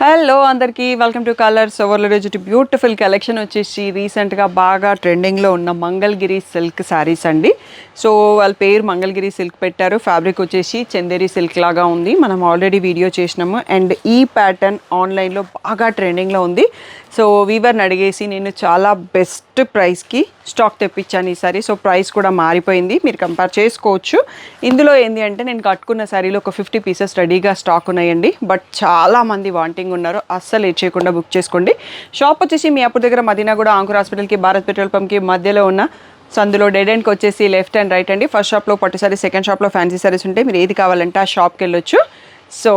Hello అందరికీ welcome to colours overload. Beautiful collection వచ్చేసి రీసెంట్గా బాగా ట్రెండింగ్లో ఉన్న మంగళగిరి సిల్క్ శారీస్ అండి. సో వాళ్ళ పేరు మంగళగిరి సిల్క్ పెట్టారు. ఫ్యాబ్రిక్ వచ్చేసి చందేరి సిల్క్ లాగా ఉంది. మనం ఆల్రెడీ వీడియో చేసినాము. అండ్ ఈ ప్యాటర్న్ ఆన్లైన్లో బాగా ట్రెండింగ్లో ఉంది. సో వీవర్ని అడిగేసి నేను చాలా బెస్ట్ ప్రైస్కి స్టాక్ తెప్పించాను ఈసారి. సో ప్రైస్ కూడా మారిపోయింది, మీరు కంపేర్ చేసుకోవచ్చు. ఇందులో ఏంటి అంటే నేను కట్టుకున్న శారీలో ఒక 50 పీసెస్ రెడీగా స్టాక్ ఉన్నాయండి. బట్ చాలామంది వాంటింగ్ ఉన్నారు, అస్సలు లేట్ చేయకుండా బుక్ చేసుకోండి. షాప్ వచ్చేసి మీ అప్పుడు దగ్గర మదీనాగూడ ఆంకుర్ హాస్పిటల్కి భారత్ పెట్రోల్ పంప్కి మధ్యలో ఉన్న సందులో డెడ్ ఎండ్కి వచ్చేసి లెఫ్ట్ అండ్ రైట్ అండి. ఫస్ట్ షాప్లో పట్టు సారీ, సెకండ్ షాప్లో ఫ్యాన్సీ సారీస్ ఉంటాయి. మీరు ఏది కావాలంటే ఆ షాప్కి వెళ్ళొచ్చు. సో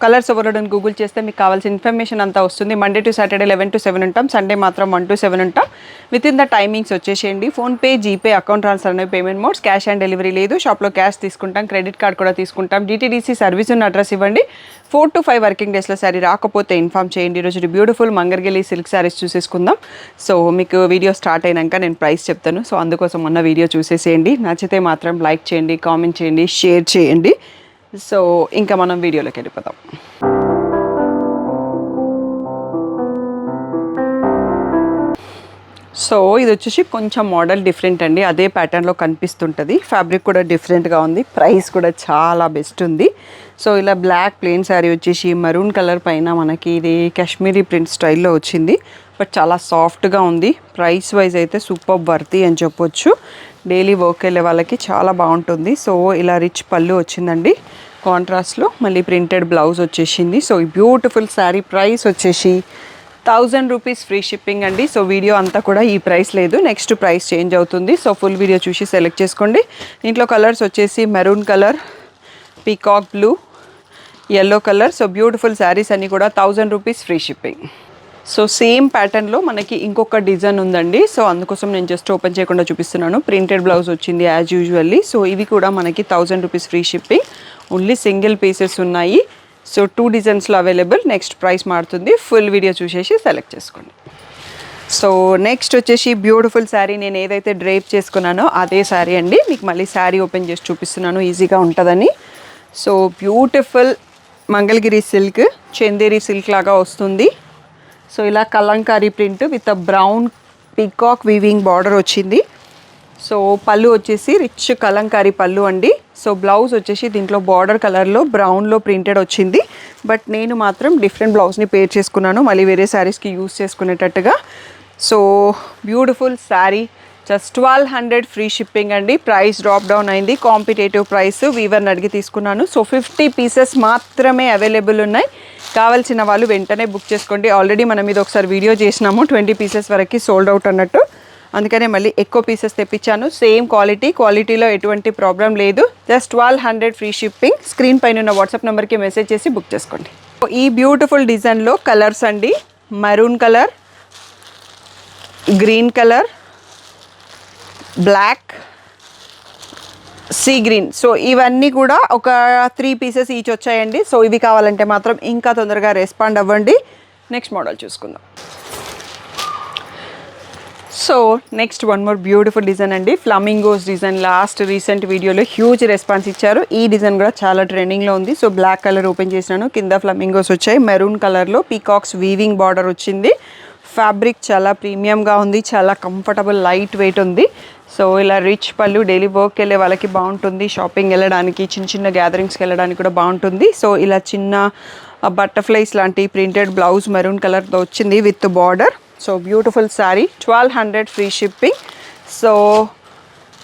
కలర్స్ ఓవర్లోడ్ అని గూగుల్ చేస్తే మీకు కావాల్సిన ఇన్ఫర్మేషన్ అంతా వస్తుంది. మండే టు సాటర్డే 11 to 7 ఉంటాం, సండే మాత్రం 1 to 7 ఉంటాం. విత్ ఇన్ ద టైమింగ్స్ వచ్చేసేయండి. ఫోన్పే, జీపే, అకౌంట్ ట్రాన్స్ఫర్ అనేవి payment modes. Cash on delivery లేదు. షాప్లో క్యాష్ తీసుకుంటాం, క్రెడిట్ కార్డ్ కూడా తీసుకుంటాం. డిటీడీసీ సర్వీస్ ఉన్న అడ్రస్ ఇవ్వండి. 4 to 5 వర్కింగ్ డేస్లో శారీ రాకపోతే ఇన్ఫామ్ చేయండి. ఈరోజు బ్యూటిఫుల్ మంగళగిరి సిల్క్ శారీస్ చూసేసుకుందాం. సో మీకు వీడియో స్టార్ట్ అయినాక నేను ప్రైస్ చెప్తాను. సో అందుకోసం ఉన్న వీడియో చూసేసేయండి. నచ్చితే మాత్రం లైక్ చేయండి, కామెంట్ చేయండి, షేర్ చేయండి. సో ఇంకా మనం వీడియోలోకి వెళ్ళిపోతాం. సో ఇది వచ్చేసి కొంచెం మోడల్ డిఫరెంట్ అండి, అదే ప్యాటర్న్లో కనిపిస్తుంటుంది. ఫ్యాబ్రిక్ కూడా డిఫరెంట్గా ఉంది, ప్రైస్ కూడా చాలా బెస్ట్ ఉంది. సో ఇలా బ్లాక్ ప్లెయిన్ శారీ వచ్చేసి మరూన్ కలర్ పైన మనకి ఇది కాశ్మీరీ ప్రింట్ స్టైల్లో వచ్చింది. బట్ చాలా సాఫ్ట్గా ఉంది. ప్రైస్ వైజ్ అయితే సూపర్ వర్తీ అని చెప్పొచ్చు. డైలీ వర్క్ వెళ్ళే వాళ్ళకి చాలా బాగుంటుంది. సో ఇలా రిచ్ పళ్ళు వచ్చిందండి, కాంట్రాస్ట్లో మళ్ళీ ప్రింటెడ్ బ్లౌజ్ వచ్చేసింది. సో ఈ బ్యూటిఫుల్ శారీ ప్రైస్ వచ్చేసి 1000 రూపీస్ ఫ్రీ షిప్పింగ్ అండి. సో వీడియో అంతా కూడా ఈ ప్రైస్ లేదు, నెక్స్ట్ ప్రైస్ చేంజ్ అవుతుంది. సో ఫుల్ వీడియో చూసి సెలెక్ట్ చేసుకోండి. దీంట్లో కలర్స్ వచ్చేసి maroon colour, peacock blue, yellow colour. So beautiful saris అన్నీ కూడా 1000 rupees free shipping. So same ప్యాటర్న్లో మనకి ఇంకొక డిజైన్ ఉందండి. సో అందుకోసం నేను జస్ట్ ఓపెన్ చేయకుండా చూపిస్తున్నాను. ప్రింటెడ్ బ్లౌజ్ వచ్చింది యాజ్ యూజువల్లీ. సో ఇవి కూడా మనకి 1000 rupees free shipping. Only single pieces ఉన్నాయి. సో 2 డిజైన్స్లో అవైలబుల్. నెక్స్ట్ ప్రైస్ మారుతుంది, ఫుల్ వీడియో చూసేసి సెలెక్ట్ చేసుకోండి. సో నెక్స్ట్ వచ్చేసి బ్యూటిఫుల్ శారీ, నేను ఏదైతే డ్రైప్ చేసుకున్నానో అదే శారీ అండి. మీకు మళ్ళీ శారీ ఓపెన్ చేసి చూపిస్తున్నాను, ఈజీగా ఉంటుందని. So beautiful Mangalagiri silk, Chanderi silk లాగా వస్తుంది. సో ఇలా Kalamkari print with brown peacock weaving border వచ్చింది. సో పళ్ళు వచ్చేసి రిచ్ కలంకారీ పళ్ళు అండి. సో బ్లౌజ్ వచ్చేసి దీంట్లో బార్డర్ కలర్లో బ్రౌన్లో ప్రింటెడ్ వచ్చింది. బట్ నేను మాత్రం డిఫరెంట్ బ్లౌజ్ని పేర్ చేసుకున్నాను, మళ్ళీ వేరే శారీస్కి యూస్ చేసుకునేటట్టుగా. So beautiful saree, just 1200 free shipping అండి. ప్రైస్ డ్రాప్ డౌన్ అయింది, కాంపిటేటివ్ ప్రైస్. వీవర్ని అడిగి తీసుకున్నాను. సో 50 పీసెస్ మాత్రమే అవైలబుల్ ఉన్నాయి. కావాల్సిన వాళ్ళు వెంటనే బుక్ చేసుకోండి. ఆల్రెడీ మనం ఇది ఒకసారి వీడియో చేసినాము, 20 పీసెస్ వరకు సోల్డ్ అవుట్ అన్నట్టు. అందుకనే మళ్ళీ ఎక్కువ పీసెస్ తెప్పించాను. సేమ్ క్వాలిటీలో ఎటువంటి ప్రాబ్లం లేదు. Just 1200 free shipping. స్క్రీన్ పైన ఉన్న వాట్సాప్ నెంబర్కి మెసేజ్ చేసి బుక్ చేసుకోండి. ఈ బ్యూటిఫుల్ డిజైన్లో కలర్స్ అండి, maroon colour, green colour, black, sea green. So ఇవన్నీ కూడా ఒక 3 పీసెస్ ఈచ్ వచ్చాయండి. సో ఇవి కావాలంటే మాత్రం ఇంకా తొందరగా రెస్పాండ్ అవ్వండి. నెక్స్ట్ మోడల్ చూసుకుందాం. So next one more beautiful design అండి, ఫ్లమింగోస్ డిజైన్. లాస్ట్ రీసెంట్ వీడియోలో హ్యూజ్ రెస్పాన్స్ ఇచ్చారు. ఈ డిజైన్ కూడా చాలా ట్రెండింగ్లో ఉంది. సో బ్లాక్ కలర్ ఓపెన్ చేసినాను, కింద ఫ్లమింగోస్ వచ్చాయి. మెరూన్ కలర్లో పీకాక్స్ వీవింగ్ బార్డర్ వచ్చింది. ఫ్యాబ్రిక్ చాలా ప్రీమియంగా ఉంది, చాలా కంఫర్టబుల్ లైట్ వెయిట్ ఉంది. సో ఇలా రిచ్ పళ్ళు, డైలీ వర్క్ వెళ్ళే వాళ్ళకి బాగుంటుంది. షాపింగ్ వెళ్ళడానికి, చిన్న చిన్న గ్యాదరింగ్స్కి వెళ్ళడానికి కూడా బాగుంటుంది. సో ఇలా చిన్న బటర్ఫ్లైస్ లాంటి ప్రింటెడ్ బ్లౌజ్ మెరూన్ కలర్తో వచ్చింది with border. So beautiful sari, 1200 free shipping. So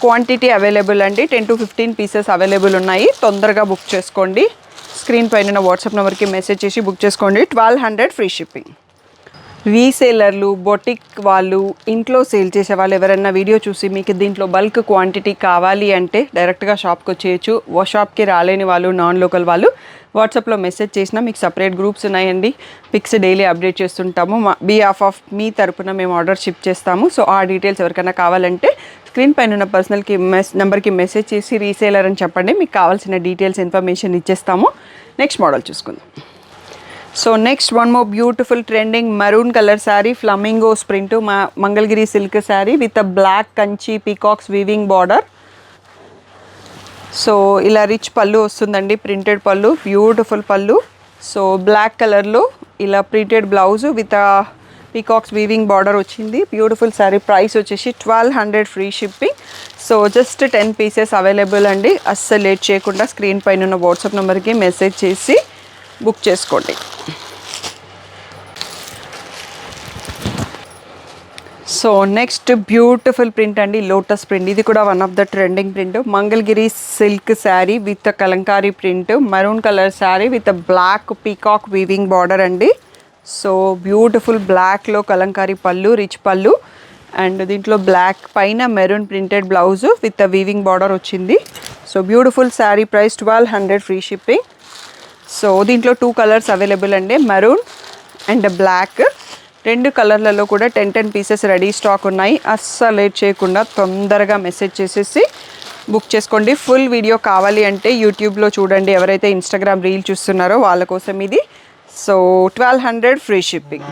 quantity available అండి, 10 to 15 పీసెస్ అవైలబుల్ ఉన్నాయి. తొందరగా బుక్ చేసుకోండి. స్క్రీన్ పైన వాట్సాప్ నెంబర్కి మెసేజ్ చేసి బుక్ చేసుకోండి. 1200 ఫ్రీ షిప్పింగ్. రీసేలర్లు, బొటిక్ వాళ్ళు, ఇంట్లో సేల్ చేసే వాళ్ళు ఎవరైనా వీడియో చూసి మీకు దీంట్లో బల్క్ క్వాంటిటీ కావాలి అంటే డైరెక్ట్గా షాప్కి వచ్చేయచ్చు. షాప్కి రాలేని వాళ్ళు, నాన్ లోకల్ వాళ్ళు వాట్సాప్లో మెసేజ్ చేసినా మీకు సపరేట్ గ్రూప్స్ ఉన్నాయండి. పిక్స్ డైలీ అప్డేట్ చేస్తుంటాము. బిహాఫ్ ఆఫ్ మీ తరపున మేము ఆర్డర్ షిప్ చేస్తాము. సో ఆ డీటెయిల్స్ ఎవరికైనా కావాలంటే స్క్రీన్ పైన ఉన్న పర్సనల్కి నెంబర్కి మెసేజ్ చేసి రీసేలర్ అని చెప్పండి, మీకు కావాల్సిన డీటెయిల్స్ ఇన్ఫర్మేషన్ ఇచ్చేస్తాము. నెక్స్ట్ మోడల్ చూసుకుందాం. So next one more beautiful trending maroon colour sari, flamingos print, Mangalagiri silk sari with black Kanchi peacocks weaving border. So ఇలా రిచ్ పళ్ళు వస్తుందండి, ప్రింటెడ్ పళ్ళు, బ్యూటిఫుల్ పళ్ళు. సో బ్లాక్ కలర్లో ఇలా printed blouse with peacocks weaving border వచ్చింది. బ్యూటిఫుల్ శారీ. ప్రైస్ వచ్చేసి 1200 free shipping. So just 10 pieces available అండి. అస్సలు లేట్ చేయకుండా స్క్రీన్ పైన ఉన్న వాట్సాప్ నెంబర్కి మెసేజ్ చేసి బుక్ చేసుకోండి. సో నెక్స్ట్ బ్యూటిఫుల్ ప్రింట్ అండి, లోటస్ ప్రింట్. ఇది కూడా one of the trending print. Mangalagiri silk sari with kalamkari print, maroon colour saree with black peacock weaving border అండి. సో బ్యూటిఫుల్ బ్లాక్లో కలంకారీ పళ్ళు, రిచ్ పళ్ళు, అండ్ దీంట్లో బ్లాక్ పైన maroon printed blouse with weaving border వచ్చింది. So beautiful saree. Price 1200 free shipping. So దీంట్లో 2 colours available అండి, maroon and black. 2 కలర్లలో కూడా 10 pieces ready stock ఉన్నాయి. అస్సలు లేట్ చేయకుండా తొందరగా మెసేజ్ చేసేసి బుక్ చేసుకోండి. ఫుల్ వీడియో కావాలి అంటే యూట్యూబ్లో చూడండి. ఎవరైతే ఇన్స్టాగ్రామ్ రీల్ చూస్తున్నారో వాళ్ళ కోసం ఇది. So 1200 free shipping.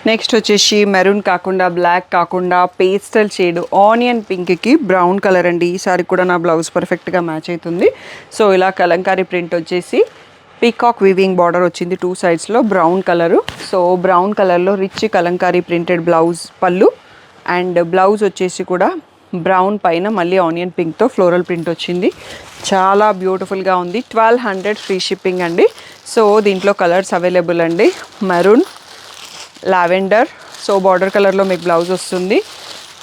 నెక్స్ట్ వచ్చేసి మెరూన్ కాకుండా, బ్లాక్ కాకుండా, పేస్టల్ షేడ్ ఆనియన్ పింక్కి బ్రౌన్ కలర్ అండి. ఈసారి కూడా నా బ్లౌజ్ పర్ఫెక్ట్గా మ్యాచ్ అవుతుంది. సో ఇలా కలంకారీ ప్రింట్ వచ్చేసి పీకాక్ వీవింగ్ బార్డర్ వచ్చింది 2 సైడ్స్లో, బ్రౌన్ కలరు. సో బ్రౌన్ కలర్లో రిచ్ కలంకారీ ప్రింటెడ్ బ్లౌజ్ పళ్ళు, అండ్ బ్లౌజ్ వచ్చేసి కూడా బ్రౌన్ పైన మళ్ళీ ఆనియన్ పింక్తో ఫ్లోరల్ ప్రింట్ వచ్చింది. చాలా బ్యూటిఫుల్గా ఉంది. 1200 ఫ్రీ షిప్పింగ్ అండి. సో దీంట్లో కలర్స్ అవైలబుల్ అండి, మెరూన్, లావెండర్, సో బార్డర్ కలర్లో మీకు బ్లౌజ్ వస్తుంది.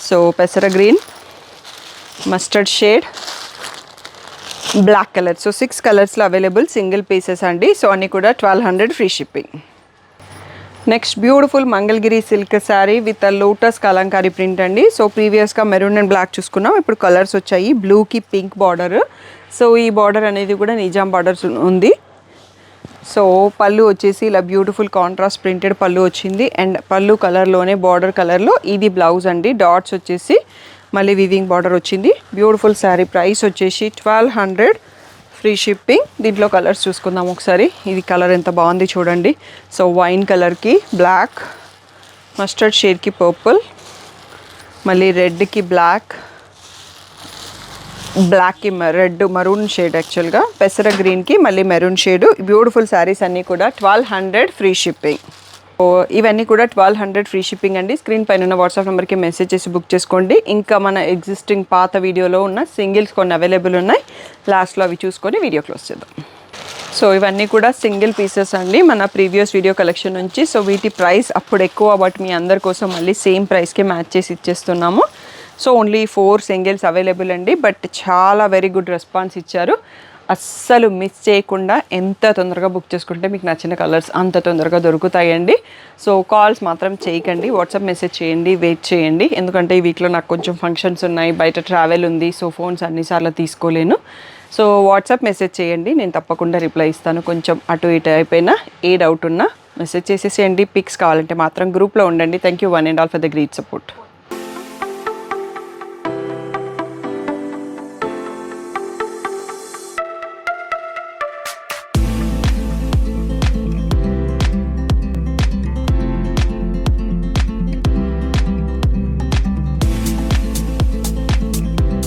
సో పెసర green, mustard shade, black colour. So 6 కలర్స్లో అవైలబుల్, సింగిల్ పీసెస్ అండి. సో అన్నీ కూడా 1200 free shipping. Next beautiful Mangalagiri silk sari with lotus Kalamkari print అండి. సో ప్రీవియస్గా మెరూన్ అండ్ బ్లాక్ చూసుకున్నాం, ఇప్పుడు కలర్స్ వచ్చాయి. బ్లూకి పింక్ బార్డర్. సో ఈ బార్డర్ అనేది కూడా నిజాం బార్డర్స్ ఉంది. సో పళ్ళు వచ్చేసి ఇలా బ్యూటిఫుల్ కాంట్రాస్ట్ ప్రింటెడ్ పళ్ళు వచ్చింది, అండ్ పళ్ళు కలర్లోనే బార్డర్ కలర్లో ఇది బ్లౌజ్ అండి. డాట్స్ వచ్చేసి మళ్ళీ వివింగ్ బార్డర్ వచ్చింది. బ్యూటిఫుల్ శారీ. ప్రైస్ వచ్చేసి 1200 ఫ్రీ షిప్పింగ్. దీంట్లో కలర్స్ చూసుకుందాం ఒకసారి. ఇది కలర్ ఎంత బాగుంది చూడండి. సో వైన్ కలర్కి బ్లాక్, మస్టర్డ్ షేడ్కి పర్పుల్, మళ్ళీ రెడ్కి బ్లాక్, బ్లాక్కి రెడ్ మరూన్ షేడ్, యాక్చువల్గా పెసర గ్రీన్కి మళ్ళీ మెరూన్ షేడ్. బ్యూటిఫుల్ శారీస్ అన్నీ కూడా 1200 ఫ్రీ షిప్పింగ్. సో ఇవన్నీ కూడా 1200 ఫ్రీ షిప్పింగ్ అండి. స్క్రీన్ పైన ఉన్న వాట్సాప్ నెంబర్కి మెసేజ్ చేసి బుక్ చేసుకోండి. ఇంకా మన ఎగ్జిస్టింగ్ పాత వీడియోలో ఉన్న సింగిల్స్ కొన్ని అవైలబుల్ ఉన్నాయి. లాస్ట్లో అవి చూసుకొని వీడియో క్లోజ్ చేద్దాం. సో ఇవన్నీ కూడా సింగిల్ పీసెస్ అండి మన ప్రీవియస్ వీడియో కలెక్షన్ నుంచి. సో వీటి ప్రైస్ అప్పుడు ఎక్కువ, బట్ మీ అందరి కోసం మళ్ళీ సేమ్ ప్రైస్కి మ్యాచ్ చేసి ఇచ్చేస్తున్నాము. సో ఓన్లీ 4 సింగిల్స్ అవైలబుల్ అండి, బట్ చాలా వెరీ గుడ్ రెస్పాన్స్ ఇచ్చారు. అస్సలు మిస్ చేయకుండా ఎంత తొందరగా బుక్ చేసుకుంటే మీకు నచ్చిన కలర్స్ అంత తొందరగా దొరుకుతాయండి. సో కాల్స్ మాత్రం చేయకండి, వాట్సాప్ మెసేజ్ చేయండి, వెయిట్ చేయండి. ఎందుకంటే ఈ వీక్లో నాకు కొంచెం ఫంక్షన్స్ ఉన్నాయి, బయట ట్రావెల్ ఉంది. సో ఫోన్స్ అన్నిసార్లు తీసుకోలేను. సో వాట్సాప్ మెసేజ్ చేయండి, నేను తప్పకుండా రిప్లై ఇస్తాను. కొంచెం అటు ఇటు అయిపోయినా ఏ డౌట్ ఉన్నా మెసేజ్ చేసేసేయండి. పిక్స్ కావాలంటే మాత్రం గ్రూప్లో ఉండండి. Thank you one and all for the great support.